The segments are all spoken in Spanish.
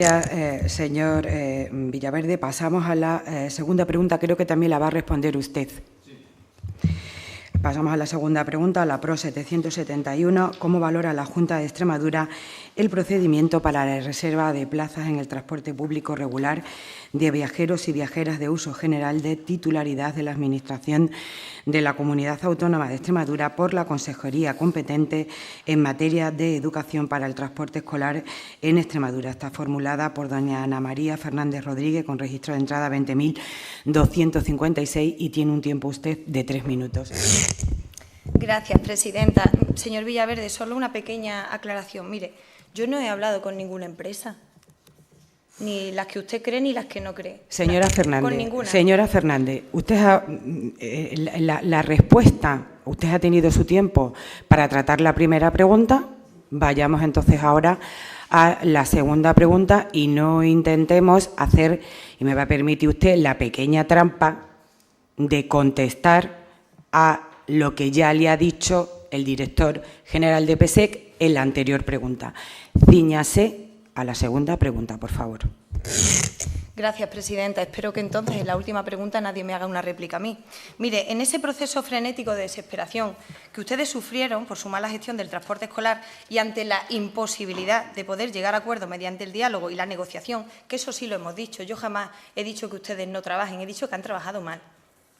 Gracias, señor Villaverde. Pasamos a la segunda pregunta. Creo que también la va a responder usted. Sí. Pasamos a la segunda pregunta, la PRO 771. ¿Cómo valora la Junta de Extremadura el procedimiento para la reserva de plazas en el transporte público regular de viajeros y viajeras de uso general de titularidad de la Administración de la Comunidad Autónoma de Extremadura por la Consejería competente en materia de educación para el transporte escolar en Extremadura? Está formulada por doña Ana María Fernández Rodríguez, con registro de entrada 20.256, y tiene un tiempo usted de 3 minutos. Gracias, presidenta. Señor Villaverde, solo una pequeña aclaración. Mire, yo no he hablado con ninguna empresa, ni las que usted cree ni las que no cree. Señora Fernández, con ninguna. Señora Fernández, usted la respuesta, usted ha tenido su tiempo para tratar la primera pregunta. Vayamos entonces ahora a la segunda pregunta y no intentemos hacer, y me va a permitir usted, la pequeña trampa de contestar a lo que ya le ha dicho el director general de PSEC en la anterior pregunta. Cíñase a la segunda pregunta, por favor. Gracias, presidenta. Espero que entonces en la última pregunta nadie me haga una réplica a mí. Mire, en ese proceso frenético de desesperación que ustedes sufrieron por su mala gestión del transporte escolar y ante la imposibilidad de poder llegar a acuerdos mediante el diálogo y la negociación, que eso sí lo hemos dicho, yo jamás he dicho que ustedes no trabajen, he dicho que han trabajado mal.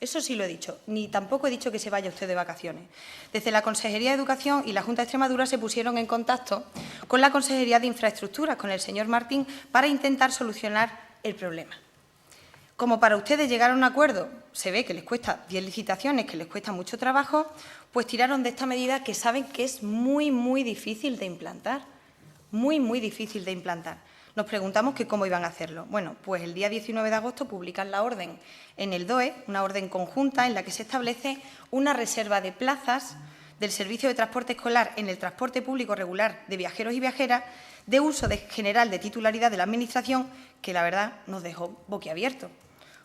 Eso sí lo he dicho, ni tampoco he dicho que se vaya usted de vacaciones. Desde la Consejería de Educación y la Junta de Extremadura se pusieron en contacto con la Consejería de Infraestructuras, con el señor Martín, para intentar solucionar el problema. Como para ustedes llegar a un acuerdo, se ve que les cuesta 10 licitaciones, que les cuesta mucho trabajo, pues tiraron de esta medida que saben que es muy difícil de implantar. Muy difícil de implantar. Nos preguntamos que cómo iban a hacerlo. Bueno, pues el día 19 de agosto publican la orden en el DOE, una orden conjunta en la que se establece una reserva de plazas del servicio de transporte escolar en el transporte público regular de viajeros y viajeras de uso general de titularidad de la Administración, que la verdad nos dejó boquiabiertos,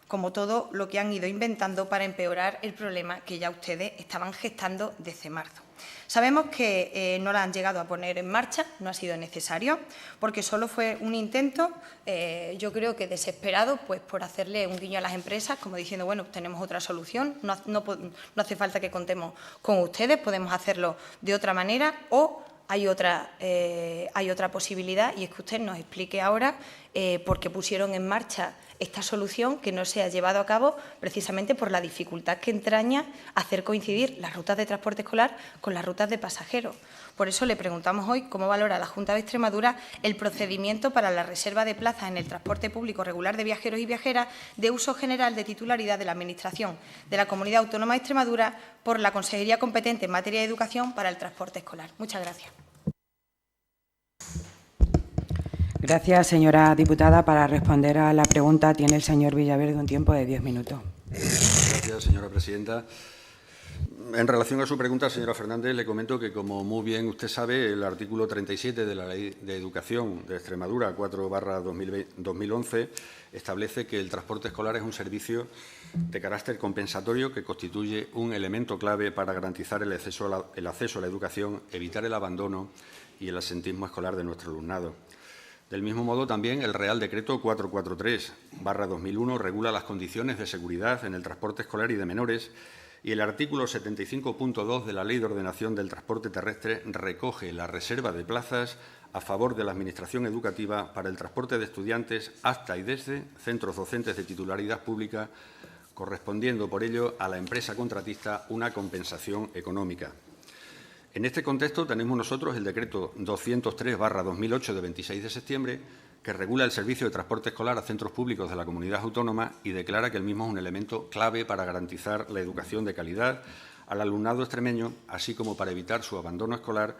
como todo lo que han ido inventando para empeorar el problema que ya ustedes estaban gestando desde marzo. Sabemos que no la han llegado a poner en marcha, no ha sido necesario, porque solo fue un intento, yo creo que desesperado, pues por hacerle un guiño a las empresas, como diciendo, bueno, tenemos otra solución, no hace falta que contemos con ustedes, podemos hacerlo de otra manera o hay otra posibilidad, y es que usted nos explique ahora por qué pusieron en marcha esta solución que no se ha llevado a cabo precisamente por la dificultad que entraña hacer coincidir las rutas de transporte escolar con las rutas de pasajeros. Por eso le preguntamos hoy cómo valora la Junta de Extremadura el procedimiento para la reserva de plazas en el transporte público regular de viajeros y viajeras de uso general de titularidad de la Administración de la Comunidad Autónoma de Extremadura por la Consejería competente en materia de educación para el transporte escolar. Muchas gracias. Gracias, señora diputada. Para responder a la pregunta tiene el señor Villaverde un tiempo de 10 minutos. Gracias, señora presidenta. En relación a su pregunta, señora Fernández, le comento que, como muy bien usted sabe, el artículo 37 de la Ley de Educación de Extremadura, 4/2011, establece que el transporte escolar es un servicio de carácter compensatorio que constituye un elemento clave para garantizar el acceso a la educación, evitar el abandono y el absentismo escolar de nuestro alumnado. Del mismo modo, también el Real Decreto 443/2001 regula las condiciones de seguridad en el transporte escolar y de menores, y el artículo 75.2 de la Ley de Ordenación del Transporte Terrestre recoge la reserva de plazas a favor de la Administración educativa para el transporte de estudiantes hasta y desde centros docentes de titularidad pública, correspondiendo por ello a la empresa contratista una compensación económica. En este contexto tenemos nosotros el Decreto 203/2008 de 26 de septiembre, que regula el servicio de transporte escolar a centros públicos de la comunidad autónoma y declara que el mismo es un elemento clave para garantizar la educación de calidad al alumnado extremeño, así como para evitar su abandono escolar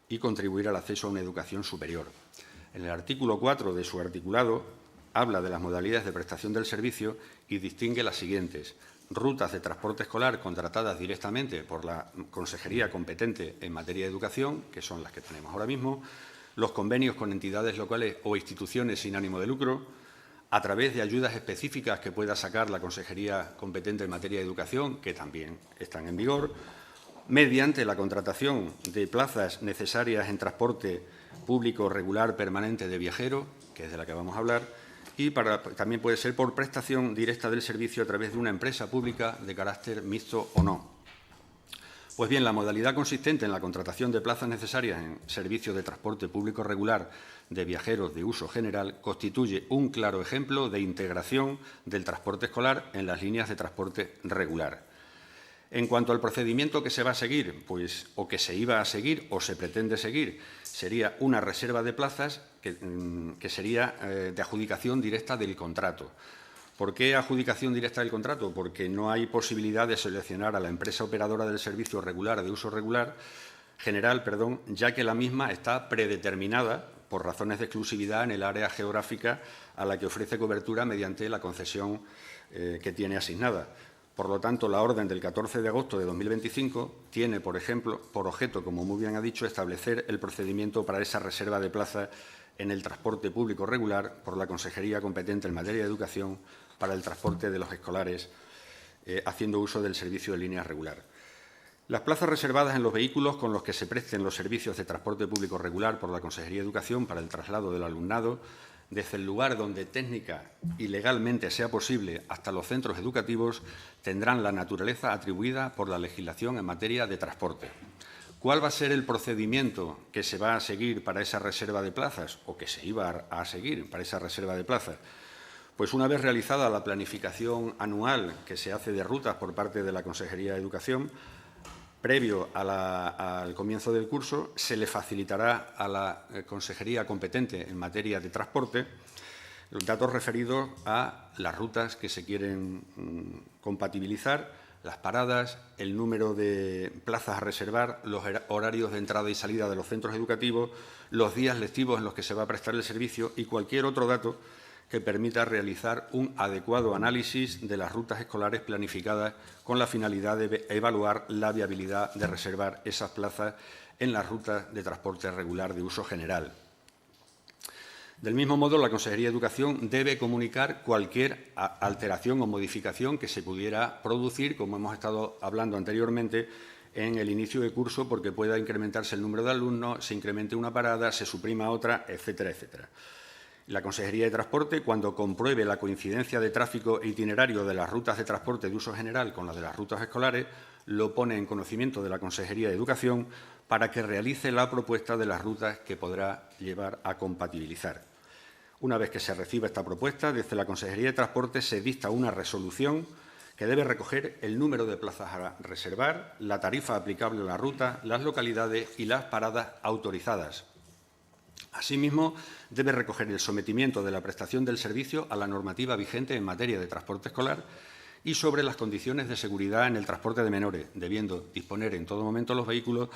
y contribuir al acceso a una educación superior. En el artículo 4 de su articulado habla de las modalidades de prestación del servicio y distingue las siguientes: rutas de transporte escolar contratadas directamente por la Consejería competente en materia de educación, que son las que tenemos ahora mismo, los convenios con entidades locales o instituciones sin ánimo de lucro, a través de ayudas específicas que pueda sacar la Consejería competente en materia de educación, que también están en vigor, mediante la contratación de plazas necesarias en transporte público regular permanente de viajeros, que es de la que vamos a hablar, y también puede ser por prestación directa del servicio a través de una empresa pública de carácter mixto o no. Pues bien, la modalidad consistente en la contratación de plazas necesarias en servicios de transporte público regular de viajeros de uso general constituye un claro ejemplo de integración del transporte escolar en las líneas de transporte regular. En cuanto al procedimiento que se va a seguir, pues o que se iba a seguir o se pretende seguir, sería una reserva de plazas que sería de adjudicación directa del contrato. ¿Por qué adjudicación directa del contrato? Porque no hay posibilidad de seleccionar a la empresa operadora del servicio regular de uso general, ya que la misma está predeterminada por razones de exclusividad en el área geográfica a la que ofrece cobertura mediante la concesión que tiene asignada. Por lo tanto, la orden del 14 de agosto de 2025 tiene, por ejemplo, por objeto, como muy bien ha dicho, establecer el procedimiento para esa reserva de plazas en el transporte público regular por la Consejería competente en materia de educación para el transporte de los escolares, haciendo uso del servicio de línea regular. Las plazas reservadas en los vehículos con los que se presten los servicios de transporte público regular por la Consejería de Educación para el traslado del alumnado desde el lugar donde técnica y legalmente sea posible hasta los centros educativos tendrán la naturaleza atribuida por la legislación en materia de transporte. ¿Cuál va a ser el procedimiento que se va a seguir para esa reserva de plazas o que se iba a seguir para esa reserva de plazas? Pues una vez realizada la planificación anual que se hace de rutas por parte de la Consejería de Educación, previo al comienzo del curso, se le facilitará a la Consejería competente en materia de transporte los datos referidos a las rutas que se quieren compatibilizar, las paradas, el número de plazas a reservar, los horarios de entrada y salida de los centros educativos, los días lectivos en los que se va a prestar el servicio y cualquier otro dato que permita realizar un adecuado análisis de las rutas escolares planificadas con la finalidad de evaluar la viabilidad de reservar esas plazas en las rutas de transporte regular de uso general. Del mismo modo, la Consejería de Educación debe comunicar cualquier alteración o modificación que se pudiera producir, como hemos estado hablando anteriormente, en el inicio de curso, porque pueda incrementarse el número de alumnos, se incremente una parada, se suprima otra, etcétera, etcétera. La Consejería de Transporte, cuando compruebe la coincidencia de tráfico e itinerario de las rutas de transporte de uso general con las de las rutas escolares, lo pone en conocimiento de la Consejería de Educación para que realice la propuesta de las rutas que podrá llevar a compatibilizar. Una vez que se reciba esta propuesta, desde la Consejería de Transporte se dicta una resolución que debe recoger el número de plazas a reservar, la tarifa aplicable a la ruta, las localidades y las paradas autorizadas. Asimismo, debe recoger el sometimiento de la prestación del servicio a la normativa vigente en materia de transporte escolar y sobre las condiciones de seguridad en el transporte de menores, debiendo disponer en todo momento los vehículos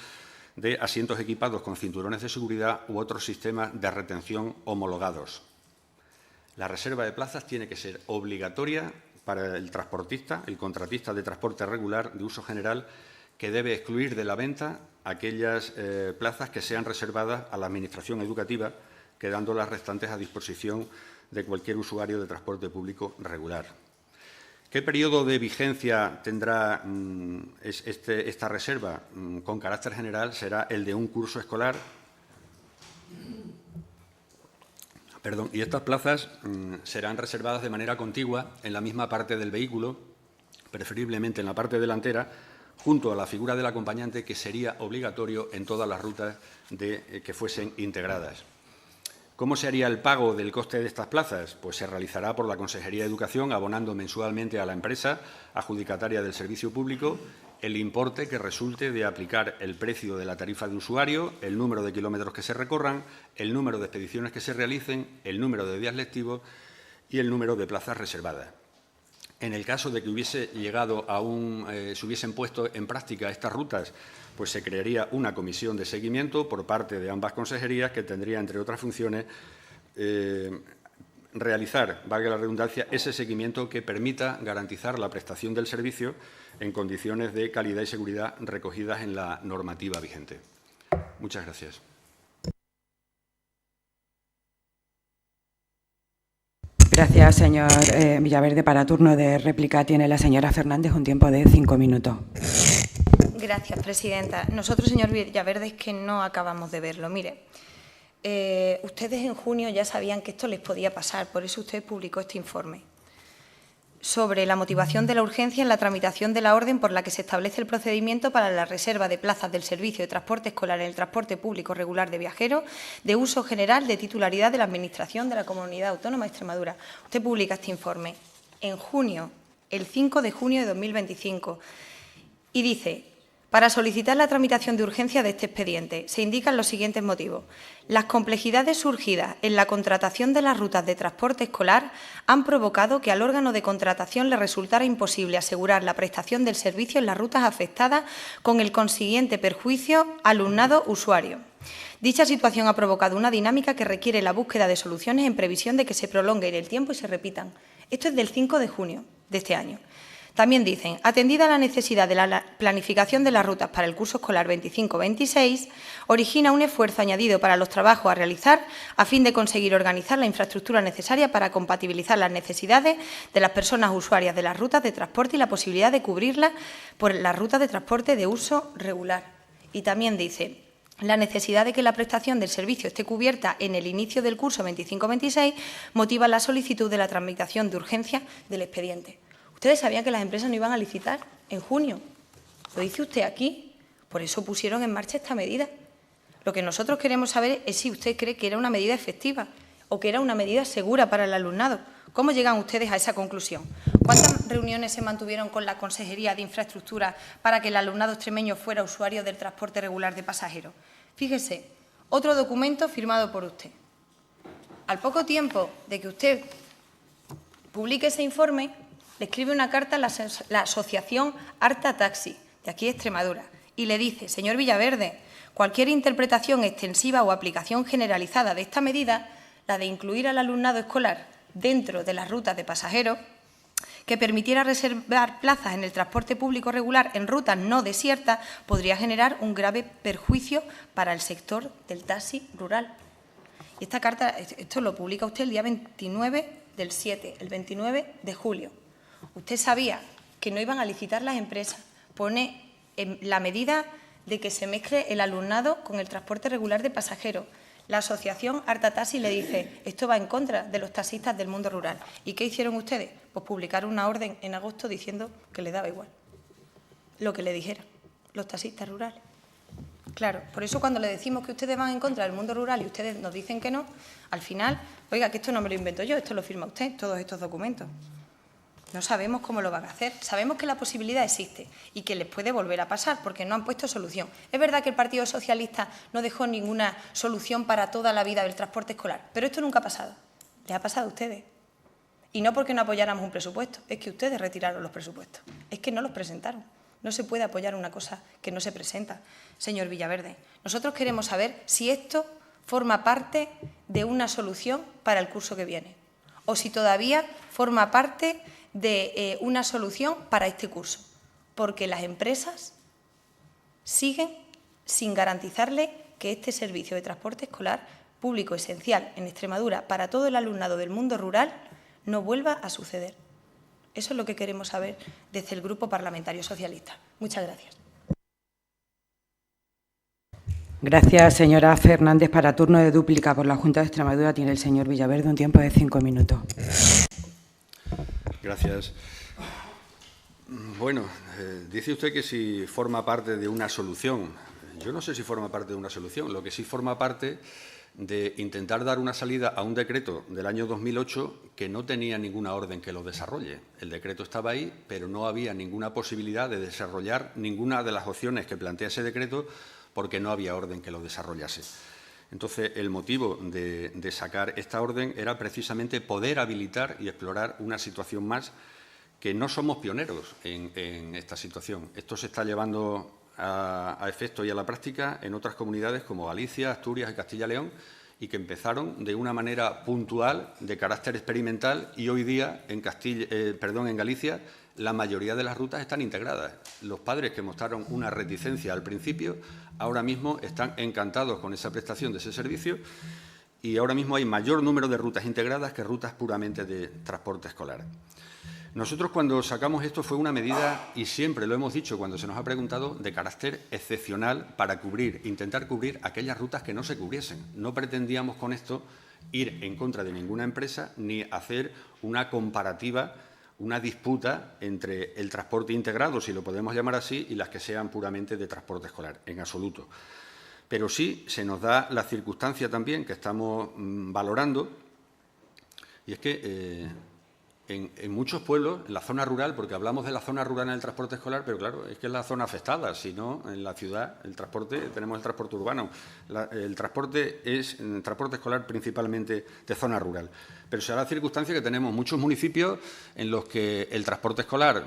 de asientos equipados con cinturones de seguridad u otros sistemas de retención homologados. La reserva de plazas tiene que ser obligatoria para el transportista, el contratista de transporte regular de uso general, que debe excluir de la venta aquellas plazas que sean reservadas a la Administración educativa, quedando las restantes a disposición de cualquier usuario de transporte público regular. ¿Qué periodo de vigencia tendrá esta reserva? Con carácter general será el de un curso escolar. Y estas plazas serán reservadas de manera contigua en la misma parte del vehículo, preferiblemente en la parte delantera, junto a la figura del acompañante, que sería obligatorio en todas las rutas que fuesen integradas. ¿Cómo se haría el pago del coste de estas plazas? Pues se realizará por la Consejería de Educación, abonando mensualmente a la empresa adjudicataria del servicio público el importe que resulte de aplicar el precio de la tarifa de usuario, el número de kilómetros que se recorran, el número de expediciones que se realicen, el número de días lectivos y el número de plazas reservadas. En el caso de que hubiese llegado se hubiesen puesto en práctica estas rutas, pues se crearía una comisión de seguimiento por parte de ambas consejerías que tendría, entre otras funciones, realizar, valga la redundancia, ese seguimiento que permita garantizar la prestación del servicio en condiciones de calidad y seguridad recogidas en la normativa vigente. Muchas gracias. Gracias, señor Villaverde. Para turno de réplica tiene la señora Fernández un tiempo de 5 minutos. Gracias, presidenta. Nosotros, señor Villaverde, es que no acabamos de verlo. Mire, ustedes en junio ya sabían que esto les podía pasar, por eso usted publicó este informe sobre la motivación de la urgencia en la tramitación de la orden por la que se establece el procedimiento para la reserva de plazas del servicio de transporte escolar en el transporte público regular de viajeros de uso general de titularidad de la Administración de la Comunidad Autónoma de Extremadura. Usted publica este informe en junio, el 5 de junio de 2025, y dice: para solicitar la tramitación de urgencia de este expediente se indican los siguientes motivos. Las complejidades surgidas en la contratación de las rutas de transporte escolar han provocado que al órgano de contratación le resultara imposible asegurar la prestación del servicio en las rutas afectadas, con el consiguiente perjuicio alumnado-usuario. Dicha situación ha provocado una dinámica que requiere la búsqueda de soluciones en previsión de que se prolongue en el tiempo y se repitan. Esto es del 5 de junio de este año. También dicen: atendida la necesidad de la planificación de las rutas para el curso escolar 25-26, origina un esfuerzo añadido para los trabajos a realizar a fin de conseguir organizar la infraestructura necesaria para compatibilizar las necesidades de las personas usuarias de las rutas de transporte y la posibilidad de cubrirlas por las rutas de transporte de uso regular. Y también dice: la necesidad de que la prestación del servicio esté cubierta en el inicio del curso 25-26 motiva la solicitud de la tramitación de urgencia del expediente. Ustedes sabían que las empresas no iban a licitar en junio. Lo dice usted aquí. Por eso pusieron en marcha esta medida. Lo que nosotros queremos saber es si usted cree que era una medida efectiva o que era una medida segura para el alumnado. ¿Cómo llegan ustedes a esa conclusión? ¿Cuántas reuniones se mantuvieron con la Consejería de Infraestructura para que el alumnado extremeño fuera usuario del transporte regular de pasajeros? Fíjese, otro documento firmado por usted. Al poco tiempo de que usted publique ese informe, le escribe una carta a la Asociación Arta Taxi, de aquí de Extremadura, y le dice: señor Villaverde, cualquier interpretación extensiva o aplicación generalizada de esta medida, la de incluir al alumnado escolar dentro de las rutas de pasajeros, que permitiera reservar plazas en el transporte público regular en rutas no desiertas, podría generar un grave perjuicio para el sector del taxi rural. Y esta carta, esto lo publica usted el día 29 del 7, el 29 de julio. Usted sabía que no iban a licitar las empresas. Pone en la medida de que se mezcle el alumnado con el transporte regular de pasajeros. La asociación Arta Taxi le dice: esto va en contra de los taxistas del mundo rural. ¿Y qué hicieron ustedes? Pues publicar una orden en agosto diciendo que le daba igual lo que le dijeran los taxistas rurales. Claro, por eso cuando le decimos que ustedes van en contra del mundo rural y ustedes nos dicen que no, al final, oiga, que esto no me lo invento yo, esto lo firma usted, todos estos documentos. No sabemos cómo lo van a hacer. Sabemos que la posibilidad existe y que les puede volver a pasar porque no han puesto solución. Es verdad que el Partido Socialista no dejó ninguna solución para toda la vida del transporte escolar, pero esto nunca ha pasado. Les ha pasado a ustedes. Y no porque no apoyáramos un presupuesto, es que ustedes retiraron los presupuestos. Es que no los presentaron. No se puede apoyar una cosa que no se presenta. Señor Villaverde, nosotros queremos saber si esto forma parte de una solución para el curso que viene o si todavía forma parte de una solución para este curso, porque las empresas siguen sin garantizarle que este servicio de transporte escolar público esencial en Extremadura para todo el alumnado del mundo rural no vuelva a suceder. Eso es lo que queremos saber desde el Grupo Parlamentario Socialista. Muchas gracias. Gracias, señora Fernández. Para turno de dúplica por la Junta de Extremadura tiene el señor Villaverde un tiempo de 5 minutos. Gracias. Bueno, dice usted que si forma parte de una solución. Yo no sé si forma parte de una solución. Lo que sí forma parte de intentar dar una salida a un decreto del año 2008 que no tenía ninguna orden que lo desarrolle. El decreto estaba ahí, pero no había ninguna posibilidad de desarrollar ninguna de las opciones que plantea ese decreto porque no había orden que lo desarrollase. Entonces, el motivo de sacar esta orden era precisamente poder habilitar y explorar una situación más que no somos pioneros en esta situación. Esto se está llevando a efecto y a la práctica en otras comunidades como Galicia, Asturias y Castilla y León y que empezaron de una manera puntual, de carácter experimental y hoy día en Galicia la mayoría de las rutas están integradas. Los padres que mostraron una reticencia al principio ahora mismo están encantados con esa prestación de ese servicio y ahora mismo hay mayor número de rutas integradas que rutas puramente de transporte escolar. Nosotros cuando sacamos esto fue una medida, y siempre lo hemos dicho cuando se nos ha preguntado, de carácter excepcional para intentar cubrir aquellas rutas que no se cubriesen. No pretendíamos con esto ir en contra de ninguna empresa ni hacer una comparativa, una disputa entre el transporte integrado, si lo podemos llamar así, y las que sean puramente de transporte escolar, en absoluto. Pero sí se nos da la circunstancia también que estamos valorando, y es que en muchos pueblos, en la zona rural, porque hablamos de la zona rural en el transporte escolar, pero claro, es que es la zona afectada, si no, en la ciudad, tenemos el transporte urbano. El transporte es transporte escolar principalmente de zona rural. Pero se da la circunstancia que tenemos muchos municipios en los que el transporte escolar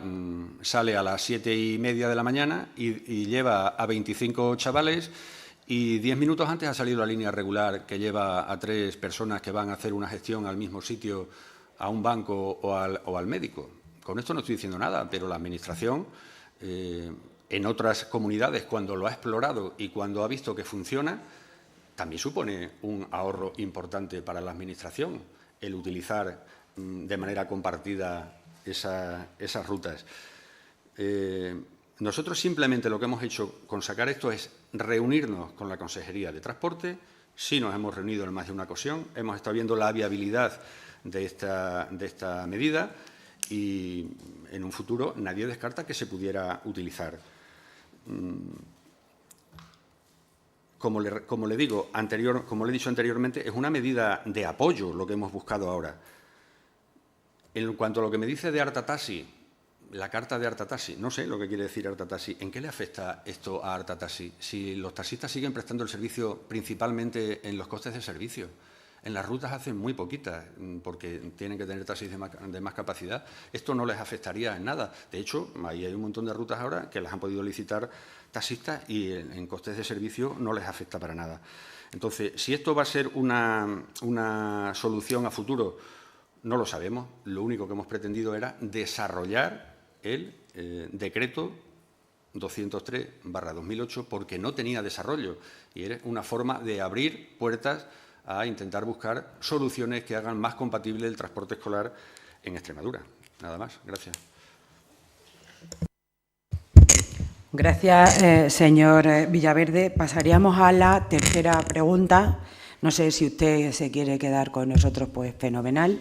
sale a las 7:30 de la mañana y lleva a 25 chavales, y 10 minutos antes ha salido la línea regular que lleva a 3 personas que van a hacer una gestión al mismo sitio, a un banco o al médico. Con esto no estoy diciendo nada, pero la Administración, en otras comunidades, cuando lo ha explorado y cuando ha visto que funciona, también supone un ahorro importante para la Administración el utilizar de manera compartida esas rutas. Nosotros simplemente lo que hemos hecho con sacar esto es reunirnos con la Consejería de Transporte. Sí nos hemos reunido en más de una ocasión, hemos estado viendo la viabilidad de esta medida y en un futuro nadie descarta que se pudiera utilizar. Como le he dicho anteriormente, es una medida de apoyo lo que hemos buscado ahora. En cuanto a lo que me dice de Arta Taxi, la carta de Arta Taxi, no sé lo que quiere decir Arta Taxi. ¿En qué le afecta esto a Arta Taxi? Si los taxistas siguen prestando el servicio principalmente en los costes de servicio. En las rutas hacen muy poquitas, porque tienen que tener taxis de más capacidad. Esto no les afectaría en nada. De hecho, ahí hay un montón de rutas ahora que las han podido licitar taxistas y en costes de servicio no les afecta para nada. Entonces, si esto va a ser una solución a futuro, no lo sabemos. Lo único que hemos pretendido era desarrollar el decreto 203/2008 porque no tenía desarrollo y era una forma de abrir puertas a intentar buscar soluciones que hagan más compatible el transporte escolar en Extremadura. Nada más. Gracias. Gracias, señor Villaverde. Pasaríamos a la tercera pregunta. No sé si usted se quiere quedar con nosotros, pues fenomenal.